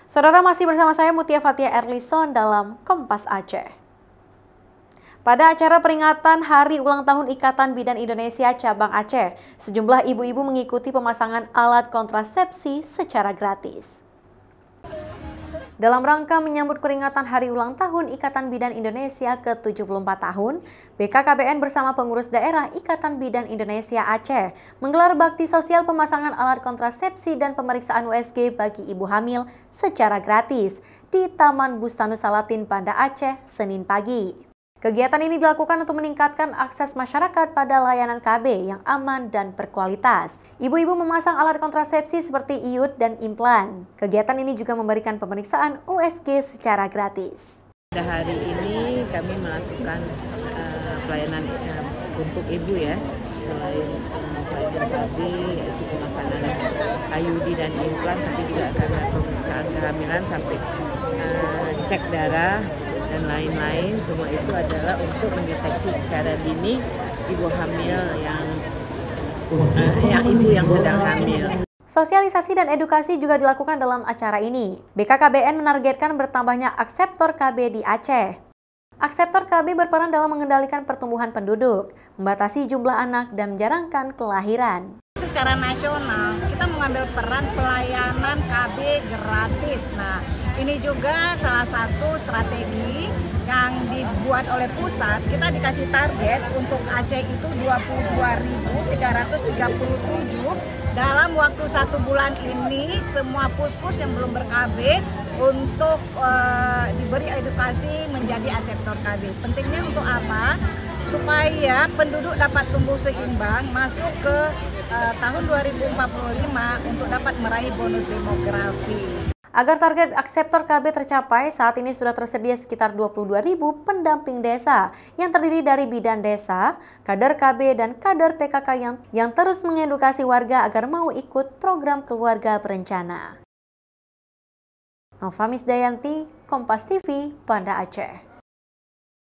Saudara, masih bersama saya Mutia Fatia Erlison dalam Kompas Aceh. Pada acara peringatan Hari Ulang Tahun Ikatan Bidan Indonesia Cabang Aceh, sejumlah ibu-ibu mengikuti pemasangan alat kontrasepsi secara gratis. Dalam rangka menyambut peringatan Hari Ulang Tahun Ikatan Bidan Indonesia ke-74 tahun, BKKBN bersama pengurus daerah Ikatan Bidan Indonesia Aceh menggelar bakti sosial pemasangan alat kontrasepsi dan pemeriksaan USG bagi ibu hamil secara gratis di Taman Bustanus Salatin, Banda Aceh, Senin pagi. Kegiatan ini dilakukan untuk meningkatkan akses masyarakat pada layanan KB yang aman dan berkualitas. Ibu-ibu memasang alat kontrasepsi seperti iud dan implan. Kegiatan ini juga memberikan pemeriksaan USG secara gratis. Pada hari ini kami melakukan pelayanan untuk ibu ya, selain pelayanan KB yaitu pemasangan IUD dan implan, tapi juga akan ada pemeriksaan kehamilan sampai cek darah dan lain-lain. Semua itu adalah untuk mendeteksi secara dini ibu hamil ibu yang sedang hamil. Sosialisasi dan edukasi juga dilakukan dalam acara ini. BKKBN menargetkan bertambahnya akseptor KB di Aceh. Akseptor KB berperan dalam mengendalikan pertumbuhan penduduk, membatasi jumlah anak, dan menjarangkan kelahiran. Secara nasional, kita mengambil peran pelayanan KB gratis. Nah, ini juga salah satu strategi yang dibuat oleh pusat. Kita dikasih target untuk Aceh itu 22.337. Dalam waktu 1 bulan ini, semua pus-pus yang belum ber-KB untuk diberi edukasi menjadi akseptor KB. Pentingnya untuk apa? Supaya penduduk dapat tumbuh seimbang masuk ke tahun 2045 untuk dapat meraih bonus demografi. Agar target akseptor KB tercapai, saat ini sudah tersedia sekitar 22.000 pendamping desa yang terdiri dari bidan desa, kader KB, dan kader PKK yang terus mengedukasi warga agar mau ikut program keluarga berencana. Nova Misdayanti, Kompas TV, Banda Aceh.